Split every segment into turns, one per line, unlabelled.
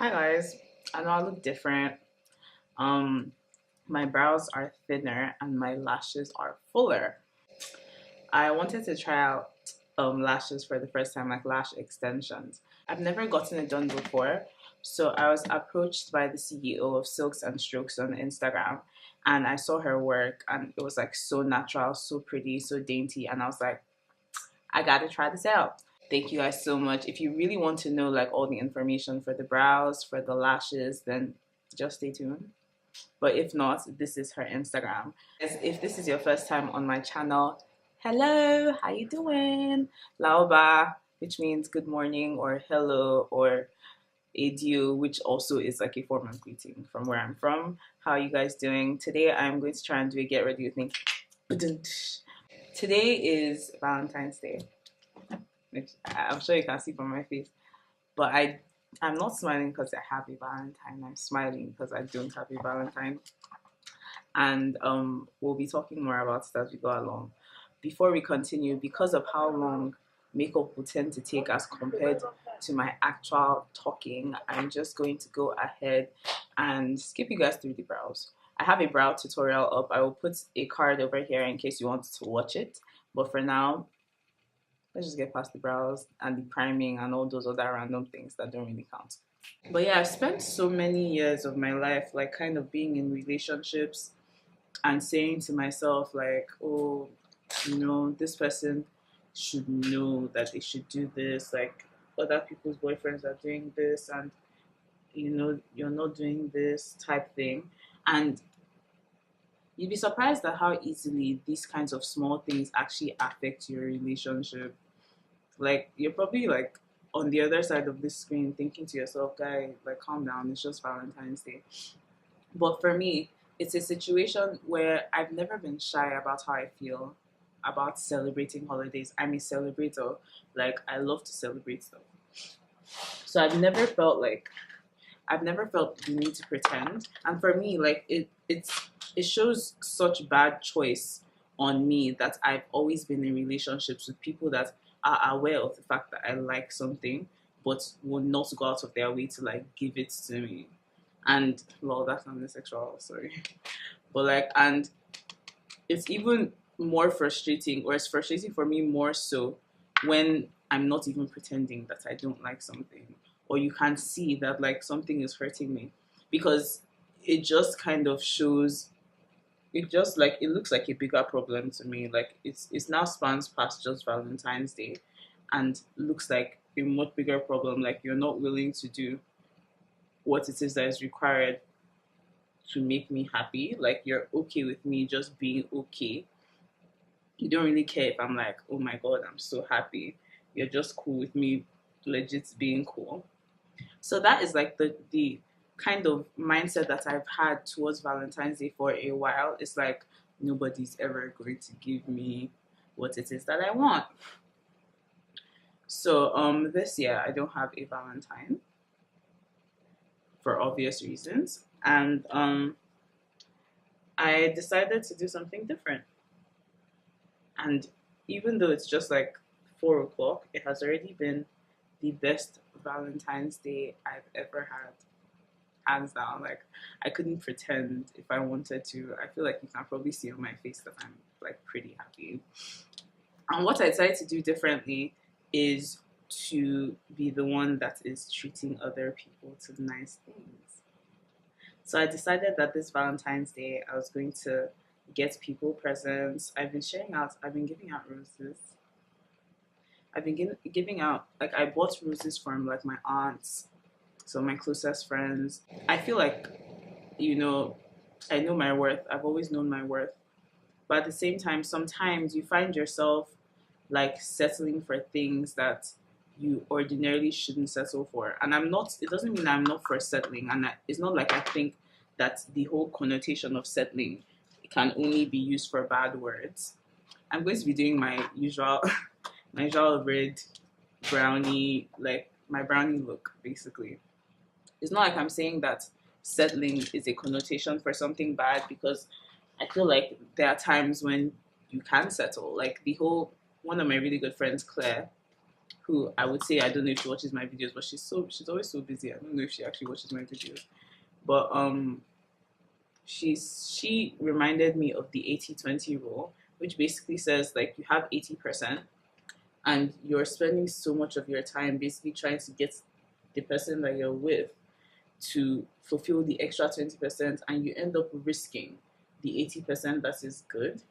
Hi guys, I know I look different. Um, my brows are thinner and my lashes are fuller. I wanted to try out lashes for the first time, like lash extensions. I've never gotten it done before, so I was approached by the CEO of Silks and Strokes on Instagram, and I saw her work, and it was like so natural, so pretty, so dainty, and I was like, I gotta try this out. Thank you guys so much. If you really want to know like all the information for the brows, for the lashes, then just stay tuned. But if not, this is her Instagram. If this is your first time on my channel, hello, how you doing? Laoba, which means good morning or hello or adieu, which also is like a form of greeting from where I'm from. How are you guys doing? Today I'm going to try and do a get ready with me. Today is Valentine's Day. I'm sure you can see from my face, but I'm not smiling because I have a Valentine. I'm smiling because I don't have a Valentine, and we'll be talking more about it as we go along. Before we continue, because of how long makeup will tend to take as compared to my actual talking, I'm just going to go ahead and skip you guys through the brows. I have a brow tutorial up. I will put a card over here in case you want to watch it. But for now, let's just get past the brows and the priming and all those other random things that don't really count. But yeah, I've spent so many years of my life like kind of being in relationships and saying to myself like, oh, this person should know that they should do this, like other people's boyfriends are doing this, and you're not doing this type thing. And you'd be surprised at how easily these kinds of small things actually affect your relationship. Like you're probably like on the other side of this screen thinking to yourself, guy, like calm down, it's just Valentine's Day. But for me, it's a situation where I've never been shy about how I feel about celebrating holidays. I'm a celebrator. Like I love to celebrate stuff. So I've never felt the need to pretend. And for me, like it shows such bad choice on me that I've always been in relationships with people that are aware of the fact that I like something, but will not go out of their way to like give it to me. And lol, that's not sexual, sorry. But like, and it's even more frustrating, or it's frustrating for me more so when I'm not even pretending that I don't like something, or you can see that like something is hurting me, because it just kind of shows. It just like it looks like a bigger problem to me. Like it's now spans past just Valentine's Day, and looks like a much bigger problem. Like you're not willing to do what it is that is required to make me happy. Like you're okay with me just being okay. You don't really care if I'm like, oh my god, I'm so happy. You're just cool with me legit being cool. So that is like the kind of mindset that I've had towards Valentine's Day for a while. It's like nobody's ever going to give me what it is that I want. So this year I don't have a Valentine for obvious reasons. And I decided to do something different. And even though it's just like 4 o'clock, it has already been the best Valentine's Day I've ever had. Hands down. Like I couldn't pretend if I wanted to. I feel like you can probably see on my face that I'm like pretty happy. And what I decided to do differently is to be the one that is treating other people to nice things. So I decided that this Valentine's Day I was going to get people presents. I've been giving out roses. I've been giving out, like I bought roses from like my aunts, so my closest friends. I feel like, I know my worth. I've always known my worth. But at the same time, sometimes you find yourself like settling for things that you ordinarily shouldn't settle for. And it doesn't mean I'm not for settling. And it's not like I think that the whole connotation of settling can only be used for bad words. I'm going to be doing my usual red brownie, like my brownie look, basically. It's not like I'm saying that settling is a connotation for something bad, because I feel like there are times when you can settle. Like one of my really good friends, Claire, who I would say, I don't know if she watches my videos, but she's always so busy. I don't know if she actually watches my videos. But she reminded me of the 80-20 rule, which basically says like you have 80% and you're spending so much of your time basically trying to get the person that you're with to fulfill the extra 20%, and you end up risking the 80% that is good.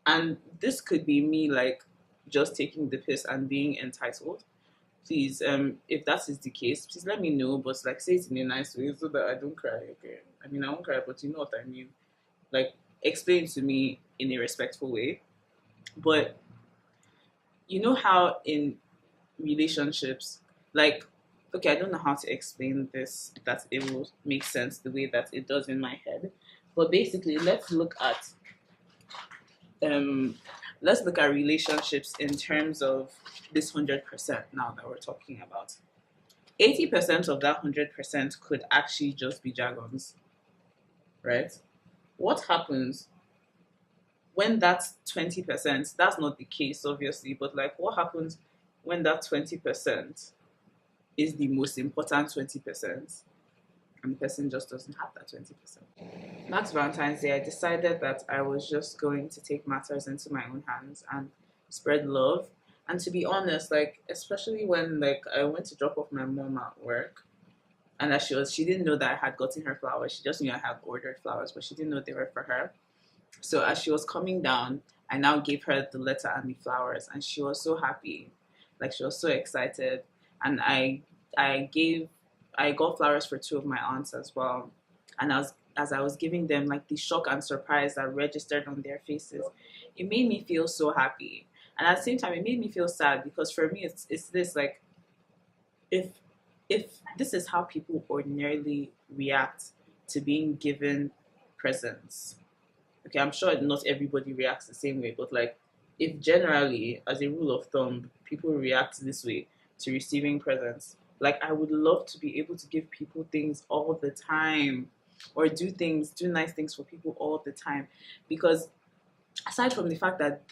And this could be me like just taking the piss and being entitled. Please, if that is the case, please let me know, but like say it in a nice way so that I don't cry. Okay, I mean I won't cry, but you know what I mean. Like explain to me in a respectful way. But you know how in relationships, like, okay, I don't know how to explain this that it will make sense the way that it does in my head, but basically um let's look at relationships in terms of this 100% now that we're talking about. 80% of that 100% could actually just be jargons, right? What happens when that's 20%? That's not the case, obviously, but like what happens when that 20% is the most important 20% and the person just doesn't have that 20%? Last Valentine's Day, I decided that I was just going to take matters into my own hands and spread love. And to be honest, like especially when like I went to drop off my mom at work, and that she didn't know that I had gotten her flowers. She just knew I had ordered flowers, but she didn't know they were for her. So as she was coming down, I now gave her the letter and the flowers, and she was so happy, like she was so excited. And I gave I got flowers for two of my aunts as well, and as I was giving them, like the shock and surprise that registered on their faces, it made me feel so happy. And at the same time, it made me feel sad because for me, it's this like if if this is how people ordinarily react to being given presents, okay, I'm sure not everybody reacts the same way, but like if generally, as a rule of thumb, people react this way to receiving presents, like I would love to be able to give people things all the time or do nice things for people all the time, because aside from the fact that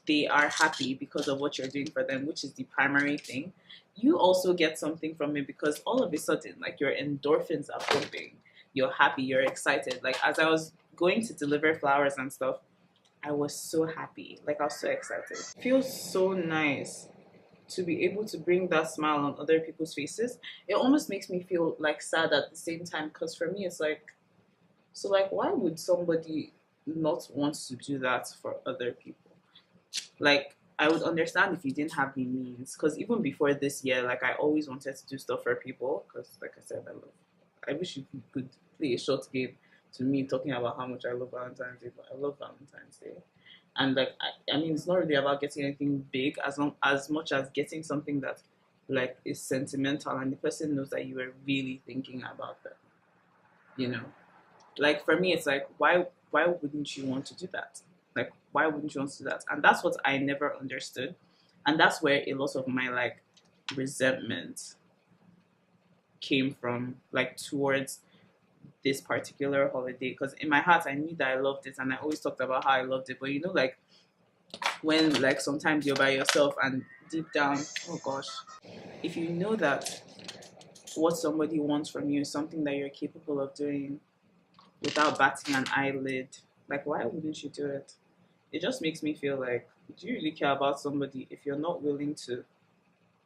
they are happy because of what you're doing for them, which is the primary thing, you also get something from it because all of a sudden, like your endorphins are pumping. You're happy, you're excited. Like as I was going to deliver flowers and stuff, I was so happy. Like I was so excited. It feels so nice to be able to bring that smile on other people's faces. It almost makes me feel like sad at the same time because for me it's like, so like why would somebody not want to do that for other people? Like I would understand if you didn't have the means, because even before this year, like I always wanted to do stuff for people because like I said, I wish you could play a short game to me talking about how much I love Valentine's Day, but I love Valentine's Day. And like I mean it's not really about getting anything big as much as getting something that like is sentimental and the person knows that you were really thinking about them, you know. Like for me it's like why wouldn't you want to do that? Like why wouldn't you want to do that? And that's what I never understood, and that's where a lot of my like resentment came from, like towards this particular holiday, because in my heart I knew that I loved it and I always talked about how I loved it, but you know, like when like sometimes you're by yourself and deep down, oh gosh, if you know that what somebody wants from you is something that you're capable of doing without batting an eyelid, like why wouldn't you do it? It just makes me feel like, do you really care about somebody if you're not willing to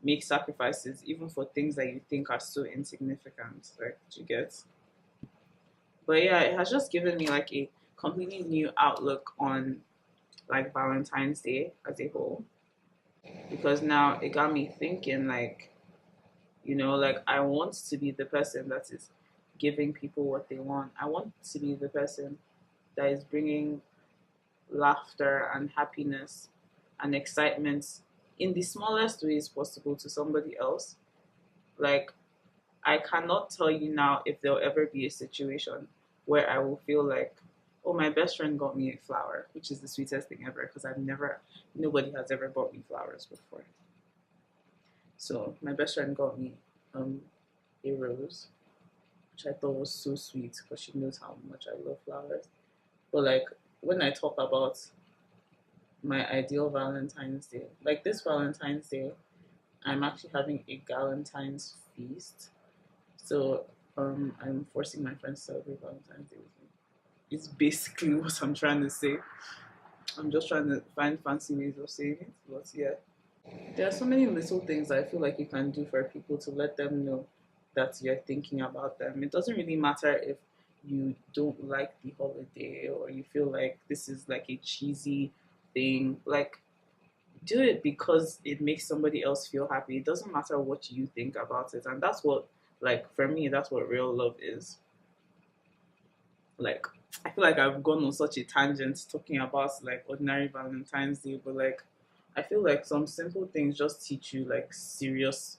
make sacrifices even for things that you think are so insignificant? Like, do you get? But yeah, it has just given me like a completely new outlook on like Valentine's Day as a whole, because now it got me thinking like, you know, like I want to be the person that is giving people what they want. I want to be the person that is bringing laughter and happiness and excitement in the smallest ways possible to somebody else. Like, I cannot tell you now if there'll ever be a situation where I will feel like, oh, my best friend got me a flower, which is the sweetest thing ever because nobody has ever bought me flowers before. So my best friend got me a rose, which I thought was so sweet because she knows how much I love flowers. But like when I talk about my ideal Valentine's Day. Like this Valentine's Day, I'm actually having a Galentine's feast. So I'm forcing my friends to celebrate Valentine's Day with me. It's basically what I'm trying to say. I'm just trying to find fancy ways of saying it. But yeah. There are so many little things I feel like you can do for people to let them know that you're thinking about them. It doesn't really matter if you don't like the holiday or you feel like this is like a cheesy thing. Like, do it because it makes somebody else feel happy. It doesn't matter what you think about it. And that's what, like, for me, that's what real love is. Like, I feel like I've gone on such a tangent talking about like ordinary Valentine's Day, but like I feel like some simple things just teach you like serious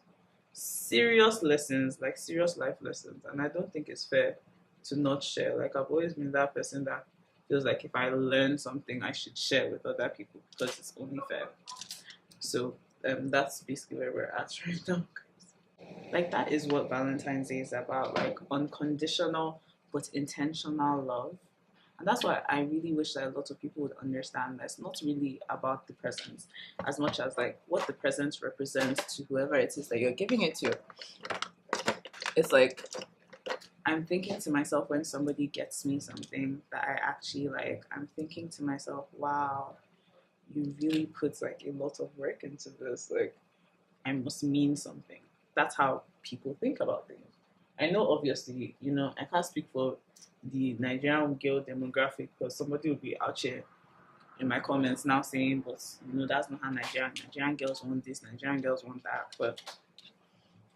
lessons, like serious life lessons. And I don't think it's fair to not share. Like I've always been that person that feels like if I learn something I should share with other people because it's only fair. So that's basically where we're at right now. Like that is what Valentine's Day is about, like unconditional but intentional love. And that's why I really wish that a lot of people would understand that it's not really about the presents as much as like what the presents represent to whoever it is that you're giving it to. It's like I'm thinking to myself when somebody gets me something that I actually like, I'm thinking to myself, wow, you really put like a lot of work into this. Like I must mean something. That's how people think about things. I know, obviously, you know, I can't speak for the Nigerian girl demographic because somebody will be out here in my comments now saying, but you know, that's not how Nigerian girls want this, Nigerian girls want that. But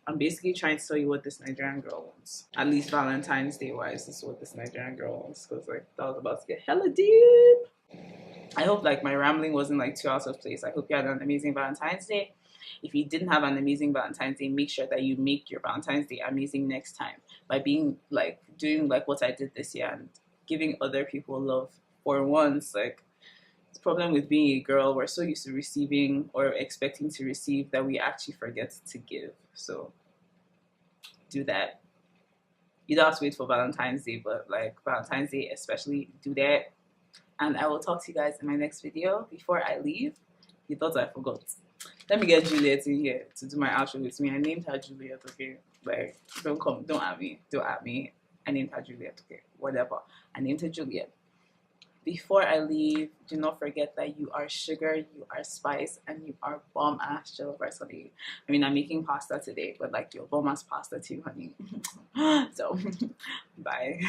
I'm basically trying to tell you what this Nigerian girl wants. At least Valentine's Day wise, this is what this Nigerian girl wants. Because like that was about to get hella deep. I hope like my rambling wasn't like too out of place. I hope you had an amazing Valentine's Day. If you didn't have an amazing Valentine's Day, make sure that you make your Valentine's Day amazing next time by being like doing like what I did this year and giving other people love for once. Like the problem with being a girl, we're so used to receiving or expecting to receive that we actually forget to give. So do that. You don't have to wait for Valentine's Day, but like Valentine's Day especially, do that. And I will talk to you guys in my next video. Before I leave, you thought I forgot. Let me get Juliet in here to do my outro with me. I named her Juliet, okay? Like, don't at me. Don't at me. I named her Juliet, okay? Whatever. I named her Juliet. Before I leave, do not forget that you are sugar, you are spice, and you are bomb ass jollof rice, honey. I mean, I'm making pasta today, but like your bomb ass pasta too, honey. So, bye.